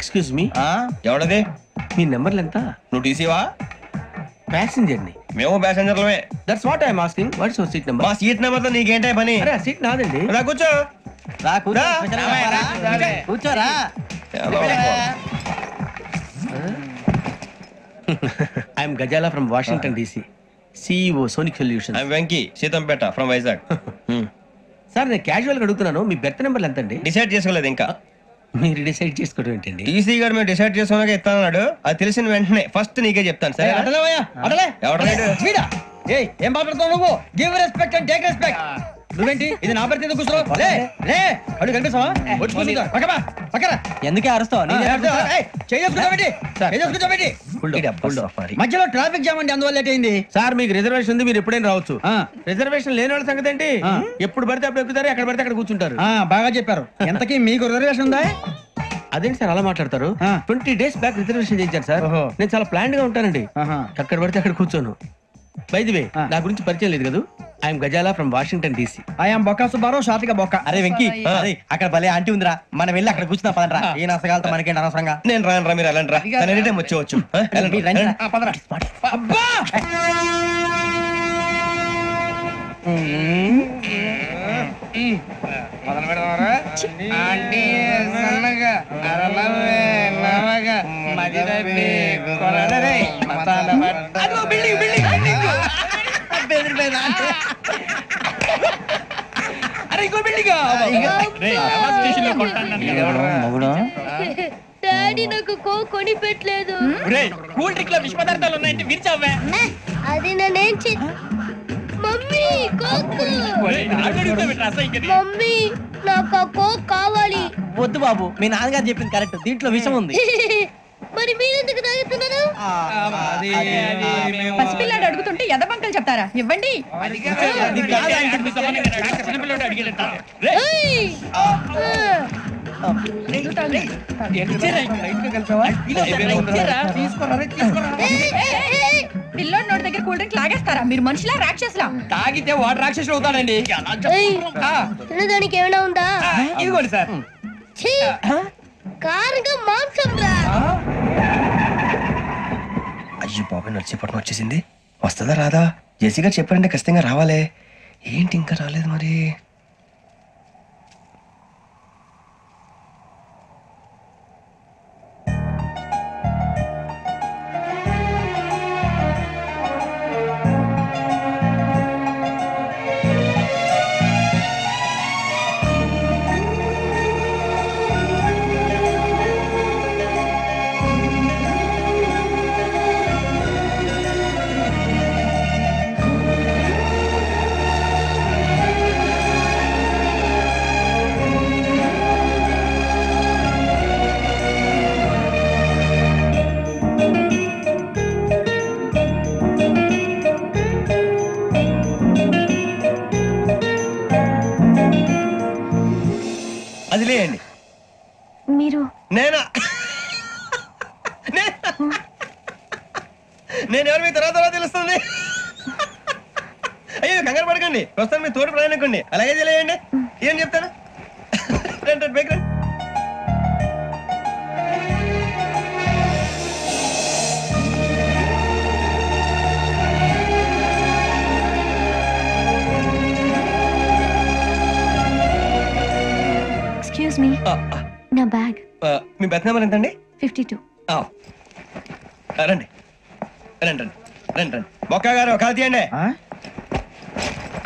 Excuse me, ఎవడది? మీ నెంబర్లు ఎంత? నువ్వు టీసీవా? ప్యాసింజర్ ని. మేము ప్యాసెంజర్లమే. That's what I'm asking. What's your seat number? మా సీట్ నెంబర్ తో నీకేంటే పని? అరే సీట్ నాదండి. రా కూర్చో. కూర్చోరా. I'm Ghazala from Washington DC, CEO Sonic Solution. I'm Venky, Seethampeta from Vizag. Sir నేను క్యాజువల్ గా అడుగుతున్నాను, మీ బెర్త్ నెంబర్లు ఎంత అండి? డిసైడ్ చేసుకోలేదు ఇంకా. మీరు డిసైడ్ చేసుకోవడం ఏంటండి? టీసీ గారు మేము డిసైడ్ చేసుకున్నాక ఇస్తానన్నాడు. అది తెలిసిన వెంటనే ఫస్ట్ నీకే చెప్తాను. సరే వీడా? ఏయ్, ఏం మాట్లాడుతావు నువ్వు? Give respect and take respect. నువ్వేంటి ఇది నా పరిస్థితి? కూర్చో. లే లే, అడుగు కనిపిస్తావా? వచ్చి కూర్చో. పక్కమా పక్కరా. ఎందుకే అరుస్తావు? మధ్యలో ట్రాఫిక్ జామ్ అండి, అందువల్ల లేట్ అయింది. సార్ మీకు రిజర్వేషన్ ఉంది, మీరు ఎప్పుడైనా రావచ్చు. రిజర్వేషన్ లేని వాళ్ళ సంగతి ఏంటి? ఎప్పుడు పడితే అప్పుడు ఎక్కుతారు, ఎక్కడ పడితే అక్కడ కూర్చుంటారు. బాగా చెప్పారు. ఎంతకీ మీకు రిజర్వేషన్ ఉందా? అదేంటి సార్ అలా మాట్లాడతారు? 20 days బ్యాక్ రిజర్వేషన్ చేయించారు సార్. నేను చాలా ప్లాన్డ్ గా ఉంటానండి. అక్కడ పడితే అక్కడ కూర్చోను. బై ది వే, నా గురించి పరిచయం లేదు కదా. I'm Ghazala from Washington DC. I'm Bokka Subbarao, షార్ట్గా బొక్క. అరే వెంకీ, అక్కడ భలే ఆంటీ ఉందిరా, మనం వెళ్ళి అక్కడ కూర్చున్నా పదరా. ఏ నసగాలతో మనకేంటి అనవసరంగా. నేను రాను రా, మీరు వెళ్ళండి రా. ఎనీ టైం వచ్చేవచ్చు. అబ్బా డాడీ నాకు కొని పెట్టలేదు. కూల్ డ్రింక్ లో విష పదార్థాలు ఉన్నాయంటే విరిచావే. అది నేనేం మమ్మీ కోక్. మమ్మీ నాకు ఆ కోక్ కావాలి. వద్దు బాబు, మీ నాన్నగారు చెప్పింది కరెక్ట్, దీంట్లో విషం ఉంది. మరి మీరెందుకు తాగుతున్నారు? పసిపిల్లాడు అడుగుతుంటే ఎదబంకలు చెప్తారా? ఇవ్వండి. పిల్లోడి నోటి దగ్గర కూల్ డ్రింక్ లాగేస్తారా? మీరు మనుషులా రాక్షసులా? తాగితే వాడు రాక్షసుడు అవుతాడండి. తినడానికి ఏమైనా ఉందా? ఇదిగోండి సార్. కారంగా మాంసం రా. అయ్యో బాబాయ్, నడిచేపట్నం వచ్చేసింది. వస్తుందా రాదా? జేసీ గారు చెప్పారంటే ఖచ్చితంగా రావాలే. ఏంటి ఇంకా రాలేదు మరి? అది లేండి. మీరు నేను ఎవరు మీ తర్వాత తెలుస్తుంది. అయ్యో కంగారు పడకండి, ప్రస్తుతం మీ తోటి ప్రయాణకండి. అలాగే తెలియండి. ఏం చెప్తాను? రండి బైక్ రండి. ఎక్స్క్యూజ్ మీ, నా బ్యాగ్. మీ బెత్ నెంబర్ ఎంతండి? 52. రండి రండి రండి రండి రండి. బొక్క గారు కాల్ తీయండి.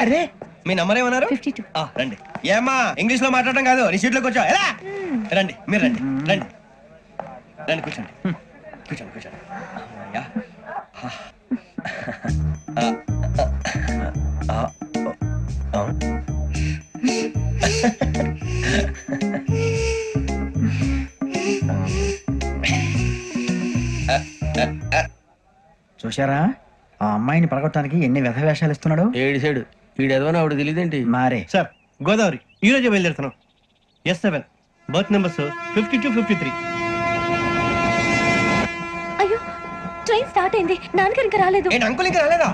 అరే మీ నంబర్ ఏమన్నారు? 52. రండి. ఏమ్మా ఇంగ్లీష్ లో మాట్లాడడం కాదు, నీ సీట్లో కూర్చో. ఎలా రండి, మీరు రండి రండి రండి, కూర్చోండి కూర్చోండి కూర్చోండి. చూశారా ఆ అమ్మాయిని పడగొట్టడానికి ఎన్ని వ్యధ వేషాలు ఇస్తున్నాడు. ఏడు సైడు వీడు ఎదవని ఆవిడ తెలియదేంటి? మారే సార్, గోదావరి ఈ రోజే బయలుదేరుతున్నాం. S7 berth numbers 52, 53. అయ్యో, ట్రైన్ స్టార్ట్ అయింది. నాన్నగారు ఇంకా రాలేదు. ఏంటి అంకుల్ ఇంకా రాలేదా?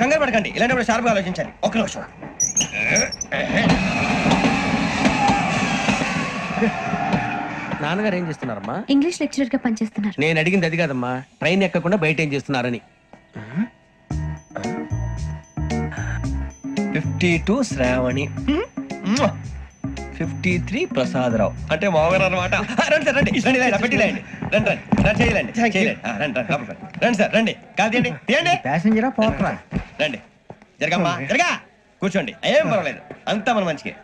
కంగారు పడకండి, ఇలాంటప్పుడు షార్ప్గా ఆలోచించాలి. ఒక్క నిమిషం. నాన్నగారు ఏం చేస్తున్నారమ్మా? ఇంగ్లీష్ లెక్చరర్ గా పనిచేస్తున్నారు. నేను అడిగింది అది కాదమ్మా, ట్రైన్ ఎక్కకుండా బయట ఏం చేస్తున్నారని. 52 శ్రావణి, 53 ప్రసాదరావు అంటే మామగారు అనమాట. రండి సార్, రండి రండి, పెట్టిలేండి, రండి రండి, చేయాలండి చేయాలండి, రండి రండి రండి సార్, రండి కాదు తీయండి తీయండి. ప్యాసింజరా పోకరా? రండి, జరగమ్మా జరగా, కూర్చోండి, ఏం పర్వాలేదు, అంతా మన మంచిగా.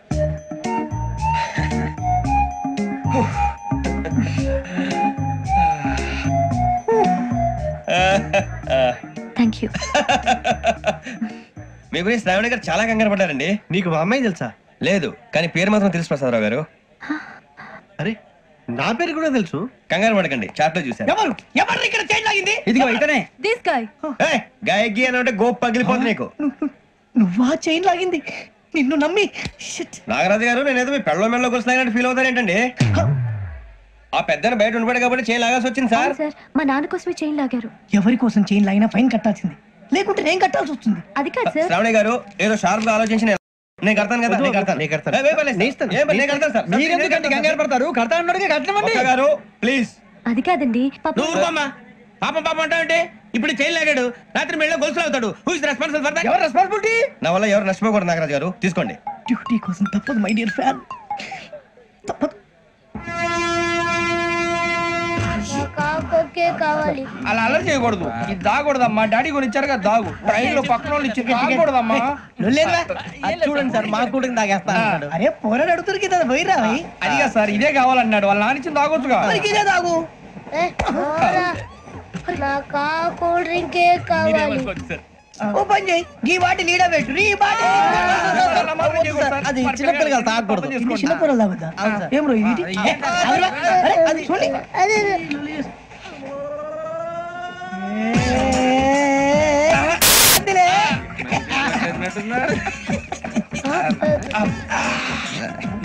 Thank you. మీ గురించి శ్రావణి గారు చాలా కంగారు పడ్డారండి. నీకు మా అమ్మాయి తెలుసా? లేదు, కానీ పేరు మాత్రం తెలుసు ప్రసాదరావు గారు. అరే నా పేరు కూడా తెలుసు. కంగారు పడకండి, చాట్ లో చూసాను. ఎవరు ఎవరు ఇక్కడ చైన్ లాగింది? ఇదిగో ఇతనే. This guy. గాయకి అని అంటే గోప్ పగిలిపోతుంది నీకు. నువ్వా చైన్ లాగింది? నిన్ను నమ్మి. నాగరాజు గారు, నేనేదో మీ పెళ్ళ మెళ్ళలో కొలుస్తున్నానంటే ఫీల్ అవుతారు ఏంటండి? ఆ పెద్దని బయట ఉండిపోయాడు కాబట్టి చేయి లాగాల్సి వచ్చింది సార్. సార్ మా నాన్న కోసమే చైన్ లాగారు. ఎవరి కోసం చైన్ లాగినా ఫైన్ కట్టాల్సింది, లేకుంటే నేను కట్టాల్సి వస్తుంది. అది కాదు సార్. శ్రావణి గారు ఏదో షార్ప్ గా ఆలోచించి నేను కడతాను కదా. నేను కడతాను. మీరెందుకంటే కంగారు పడతారు? కడతా అన్నాడుగా కట్టమండి. గారు ప్లీజ్. అది కాదండి. నువ్వు ఊరుకోమ్మా. పాపం పాపం అంటావంటే ఇప్పుడు చైన్ లాగాడు, రాత్రి మెళ్ళ గొలుసులు అవుతాడు. Who is responsible for that? ఎవరు రెస్పాన్సిబిలిటీ? నా వల్ల ఎవరు నష్టపోకూడదు నాగరాజు గారు, తీసుకోండి. డ్యూటీ కోసం తప్పదు మై డియర్ ఫ్యాన్, తప్పదు. కావాలి. అలా అలర్ చేయకూడదు, ఇది దాగకూడదమ్మా. డాడీ కొని ఇచ్చారు కదా దాగు, ట్రైన్ లో పక్కన వాళ్ళు ఇచ్చి దాగకూడదమ్మా. చూడండి సార్, మా కూడా తాగేస్తాను. అరే పోరాడు అడుగుతారు కదా పోయిరా. అదిగా సార్, ఇదే కావాలన్నాడు. వాళ్ళ నానిచ్చిన తాగొచ్చుగా. ఇదే తాగు. కూల్ డ్రింక్ కావాలి. ఓ పని చేయి, ఈ బాటి లీడ పెట్టు. ఈ బాటి అది చిన్నపిల్లలు తాగకూడదు. చిన్నపిల్లలు తాగుతా. ఏం రో ఇది? అది చూడండి.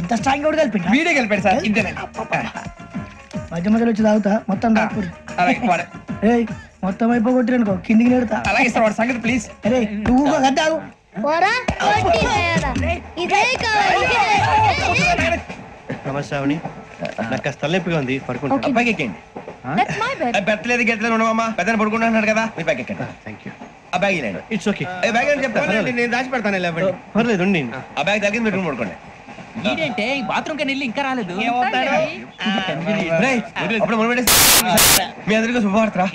ఇంత స్ట్రాంగ్ కూడా కలిపి వీడియో కలిపాడు సార్. ఇంతేనే మధ్య మధ్యలో వచ్చి తాగుతా, మొత్తం తాగుతుంది. మొత్తం అయిపోగొట్టిరనుకో కిందికి నేడుతా. అలాగే సార్, వాడి సంగతి ప్లీజ్. అరే నువ్వు తాగు. నమస్తే శ్రావణి, నాకు కాస్త తలెప్పిగా ఉంది, పడుకుంటా. పైకి ఎక్కండి. బెత్తలేదు గెత్తలేదు ఉండవమ్మా, పెద్దని పడుకుంటున్నాడు కదా, మీరు పైకి ఎక్కండి. Thank you. ఆ బ్యాగ్ ఇలాండి. It's okay. బ్యాగ్ అని చెప్తాను, నేను దాచి పెడతాను. పర్లేదు ఉండి. ఆ బ్యాగ్ తగ్గింది పెట్టుకుని పడుకోండి. ఏంటంటే బాత్రూమ్ కని వెళ్ళి ఇంకా రాలేదు. అప్పుడు మీ అందరికీ శుభవార్తరా,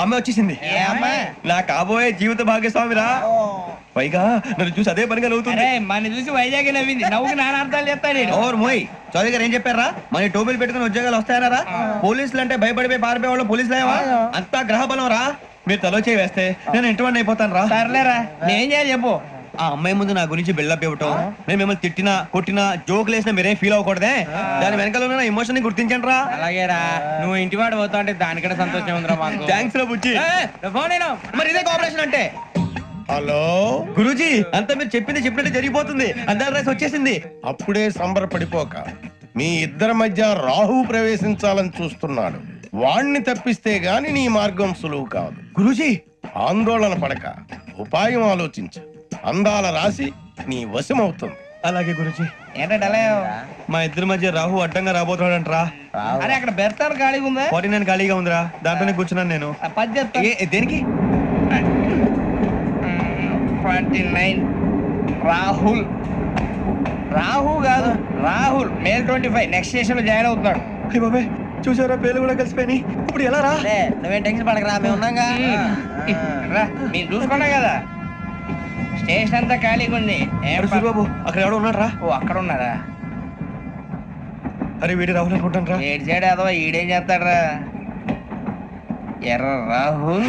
అమ్మ వచ్చేసింది. నా కాబోయే జీవిత భాగ్యస్వామిరా. పైగా నన్ను చూసి అదే పనిగా నవ్వుతుంది. మన చూసి వైజాగ్ నవ్వింది, నవ్వుకి నాన్న అర్థాలు చెప్తాడు. ఓర్ మోయ్, చౌదరి గారు ఏం చెప్పారా? మన టోబీలు పెట్టుకుని ఉద్యోగాలు వస్తాయనరా? పోలీసులు అంటే భయపడిపోయి పారిపోయే వాళ్ళు పోలీసులేవా? అంతా గ్రహ బలం రా. మీరు తలో చేయి వేస్తే నేను ఇంటివాడిని అయిపోతాను రా. సర్లేరా, నేనేం చేయాలి చెప్పు. ఆ అమ్మాయి ముందు నా గురించి బిల్డప్ ఇవ్వటం, నేను మిమ్మల్ని తిట్టినా కొట్టినా జోకులు వేసినా మీరేం ఫీల్ అవ్వకూడదే. దాని వెనకాల ఉన్న ఎమోషన్ ని గుర్తించండి రా. అలాగేరా, నువ్వు ఇంటివాడు పోతా అంటే దానికంటే సంతోషం ఉందిరా మాకు. థ్యాంక్స్ రా బుజ్జి. మరి ఇదే కోఆపరేషన్ అంటే. హలో గురూజీ, అంతా మీరు చెప్పింది చెప్పినట్టు జరిగిపోతుంది. అందరి రైస్ వచ్చేసింది. అప్పుడే సంబరపడిపోక, మీ ఇద్దరి మధ్య రాహు ప్రవేశించాలని చూస్తున్నాడు. వాణ్ణి తప్పిస్తే గాని నీ మార్గం సులువు కాదు. గురూజీ, ఆందోళన పడక ఉపాయం ఆలోచించు. అందాల రాశి నీ వశమవుతుంది. అలాగే గురూజీ. ఏంటంటే మా ఇద్దరి మధ్య రాహు అడ్డంగా రాబోతున్నాడంటరా. అరే అక్కడ బెర్తాను ఖాళీగా ఉందా? 49 ఖాళీగా ఉందిరా, దాంట్లోనే కూర్చున్నాను నేను. దేనికి? 29 రాహుల్. రాహు కాదు, రాహుల్. మే 25 నెక్స్ట్ స్టేషన్ లో జాయిన్ అవుతున్నాడు. అయ్య బాబాయ్, చూసారా పేర్లు కూడా కలిసిపోయినాయి. ఇప్పుడు ఎలా రా? నువ్వేం టెన్షన్ పడకరా, మేము ఉన్నాగా. మీరు చూసుకున్నా కదా, స్టేషన్ అంతా ఖాళీగా ఉంది. బాబు అక్కడ ఎవడో ఉన్నాడు రా. ఓ అక్కడ ఉన్నారా? అరే వీడి రాహుల్ అనుకుంటాను రా. ఏడు సైడ్ అదో ఈడేం చేస్తాడరా? ఎర్ర రాహుల్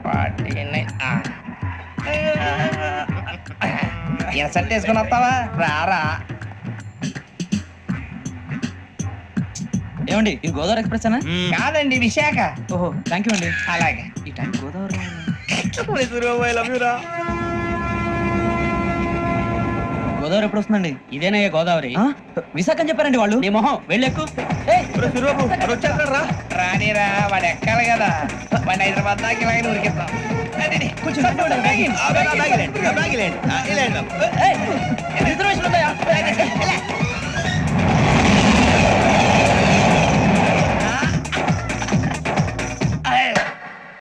49. ఇన్సర్ట్ వేసుకుని వస్తావా? రారా. ఏమండి, ఇది గోదావరి ఎక్స్ప్రెస్ అనా? కాదండి, విశాఖ. ఓహో, థ్యాంక్ యూ అండి. అలాగే. ఈ టైం గోదావరి గోదావరి ఎప్పుడు వస్తుందండి? ఇదేనయ్య గోదావరి. విశాఖ అని చెప్పారండి వాళ్ళు. నీ మొహం వెళ్ళెక్కు. రానిరా, వాడు ఎక్కాలి కదా. వాడిని హైదరాబాద్ దాకా ఇలాగే ఉరికిస్తాం. కొంచెం